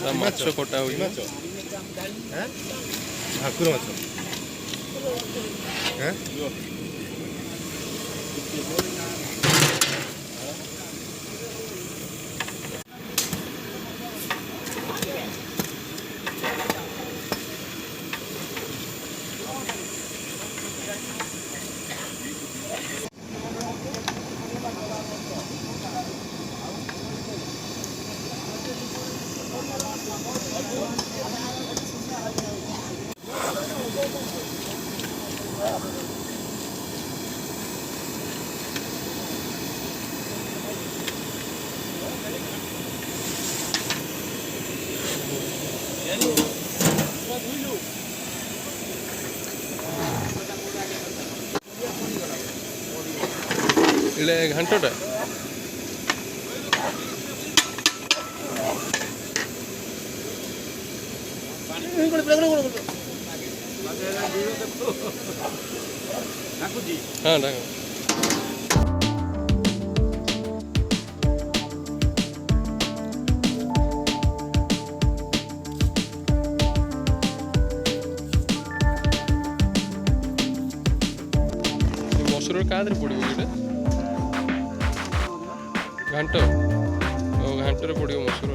ମାଛ କଟା ହଉଛି। ଭାକୁର ମାଛ ଏଇଟା ଘାଣ୍ଟଟା ହଁ ଡାକ। ମସୁର କାହାଥିରେ ପଡ଼ିବ ଏଇଟା ଘାଣ୍ଟ ଘାଣ୍ଟରେ ପଡ଼ିବ ମସୁର।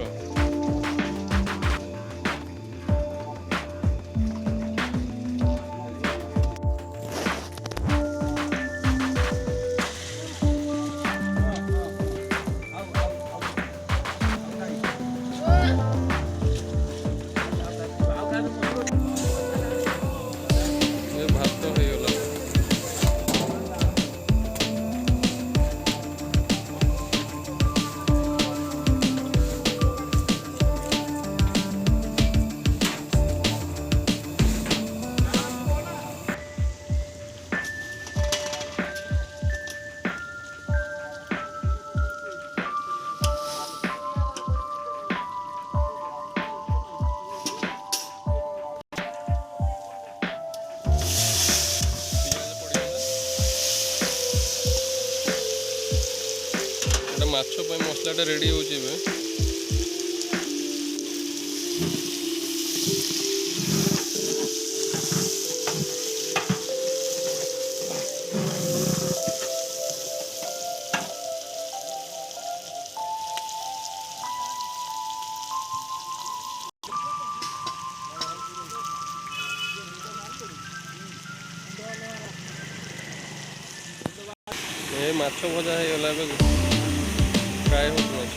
ଭାତ ହେଇଗଲା। ମାଛ ପାଇଁ ମସଲାଟା ରେଡ଼ି ହେଉଛି ଏବେ। ଏ ମାଛ ଭଜା ହେଇଗଲା ଏବେ ଫ୍ରାଏ ହେଉଛି ମାଛ।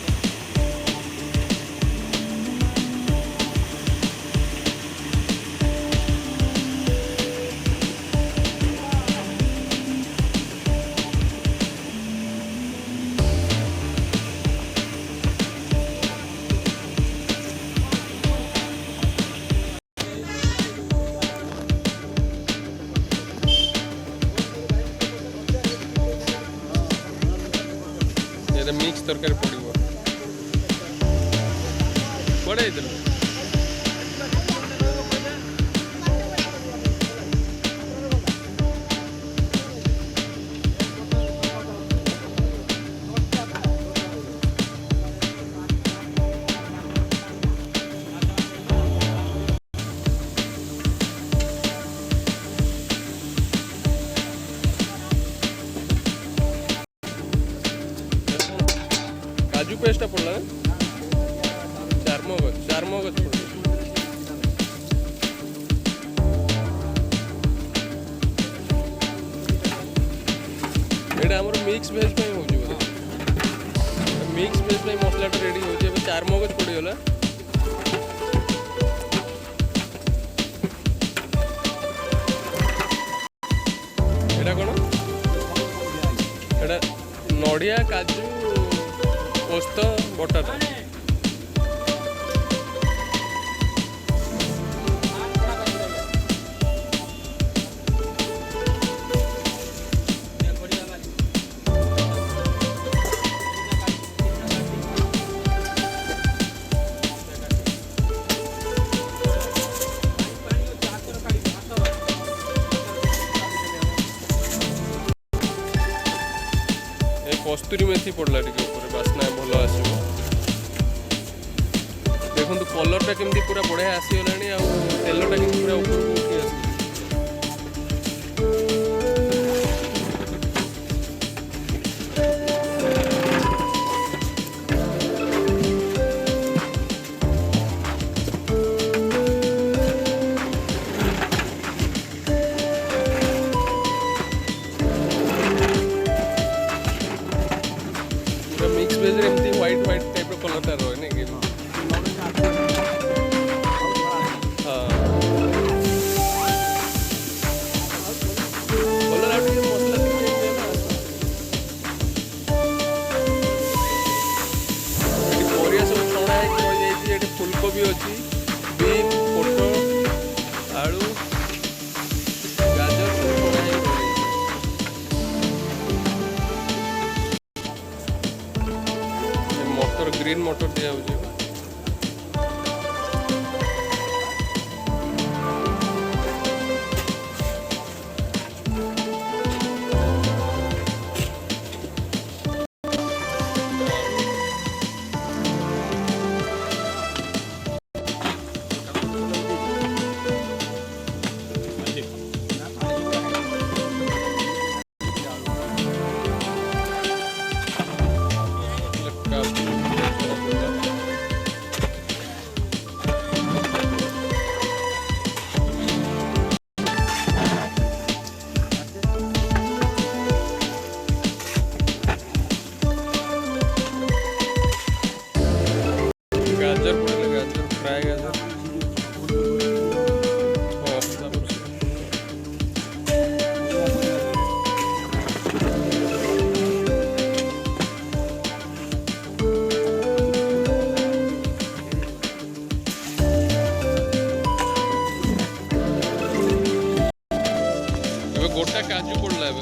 এটা মিক্স তরকারি পড়িব କୁଆଡ଼େ ହେଇଥିଲ? काजू पेस्ट पड़ला चारमगज पड़ला। एटा हमर मिक्स वेज पे हो जिवो मिक्स वेज पे मसलाटा रेडी हो जे चारमगज पड़ी गला। एटा कोन एटा नडिया काजू पोस्त बटाटा कस्तूरी मेथी पड़ला टिके ऊपर बास्ना भल आसो। देख देखो कलरटा केमती पूरा बढ़िया आसीगलानी आ तेलटा केमती पूरा ऊपर उठी आस मिक्स वेज एमती व्हाइट व्हाइट टाइप कलरटा रहे ना कि फुलकोबी अच्छी बीन पोटल आलू गाजर सब मटर ग्रीन मटर दिया हो गाजर पड़ेगा गाजर फ्राई गाजर गोटा काजू पड़ला है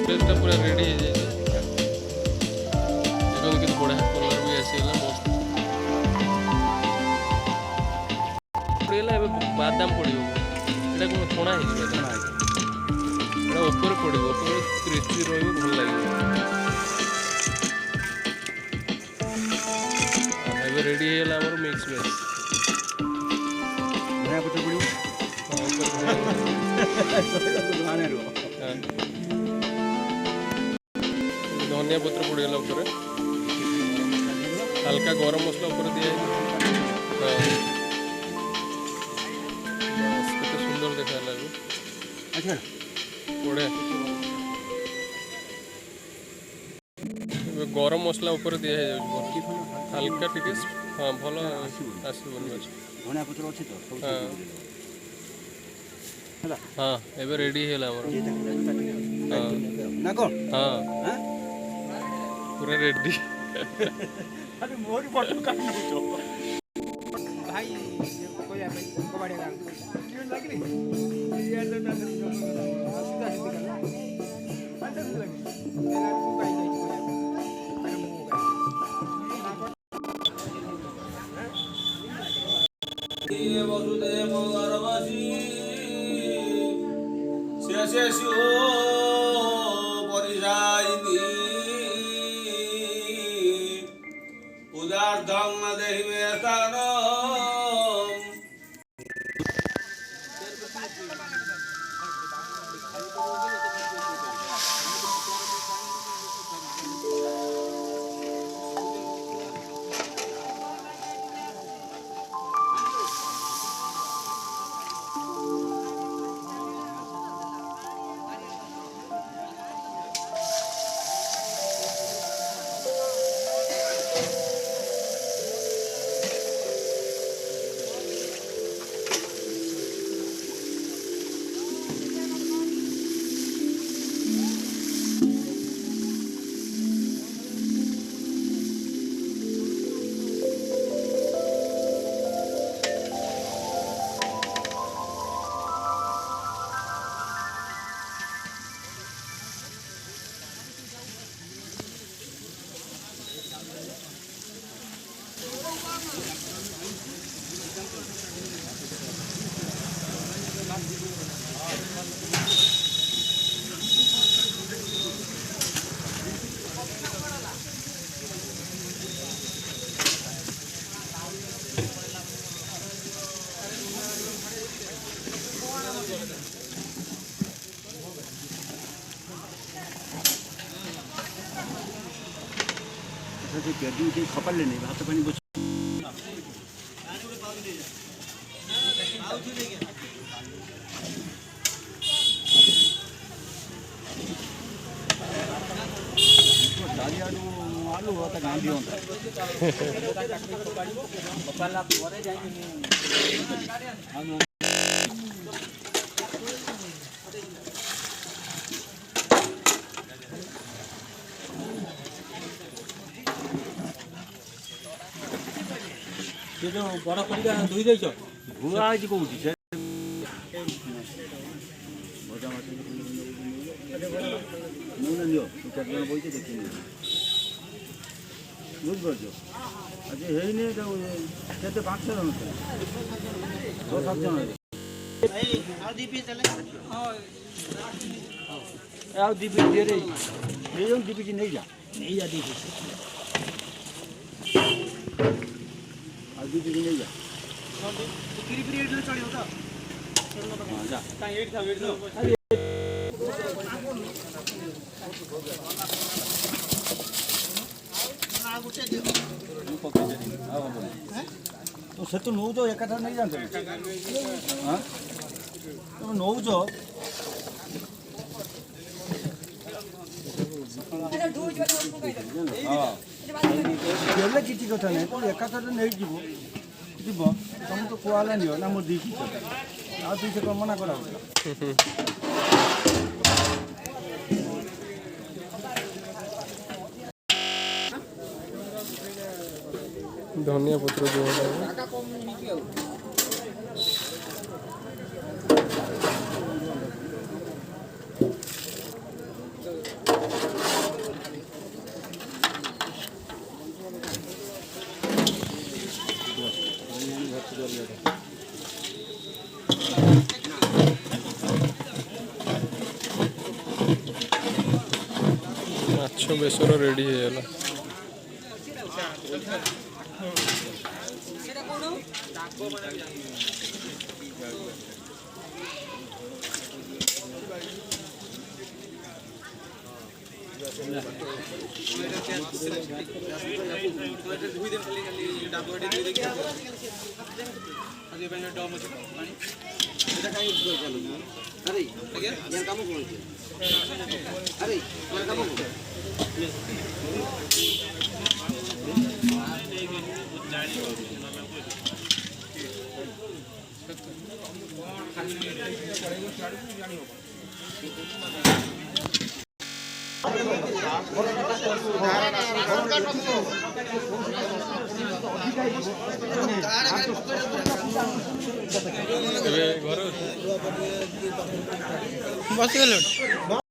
टेस्टा पूरा रेडी हो जाए देखो कि बढ़िया कलर भी आसीगला मस्त पड़ेगा ए बादाम पड़ो एटा कौन छणा हो ऊपर पड़ो ऊपर क्रिस्पी रही भल लगे रेडी होगा आम मिक्स वेज धनिया पत्र पड़ो धनिया पत्र पड़गला ऊपर हल्का गरम मसला ऊपर दिया केते सुंदर देखा लगे अच्छा बढ़िया गरम मसला ऊपर दिया हल्का टिके हाँ भल धनिया पत्र अच्छी तो हाँ एबे रेडी है ना कौन हाँ पूरा रेडी अरे मोर फोटो काट लो भाई कोई आ भाई कबाड़ी का क्यों लग रही ये तो ना हंसता है दिखा अंदर लग तेरा तू काई गई कोई तेरा मुंह का ये वसुदेव गर्भसी शेषेषु परिजायिनी से पेटी उठी खपाले नहीं भात पानी बस आलू होता गांधी होता ये जो बड़ा परिका धोई देछ भुआ आज कोठी से भजा माछ नून लियो केतना बोइते देखिनी बुझ बजो आज हेइने त केते 5 जन थे 6-7 जन आ दीपी चले आओ दीपी दे रे ये जो दीपी जी नहीं जा दीपी आ दीपी जी नहीं जा किरी पीरियड ले चढ़ी होता हां जा काई एट था वेट लो आ गुटे दियो तो से तो नौ जो एकाठा नहीं जानते हाँ तो नौ जो हाँ बेले किसी कथा नहीं तो एकाठा तो नहीं जीव जीव तुम तो कुआला नहीं हो ना मोर दी की आ तू से मना करा धनिया पत्र जो है माछ बेसर रेडी है घर बस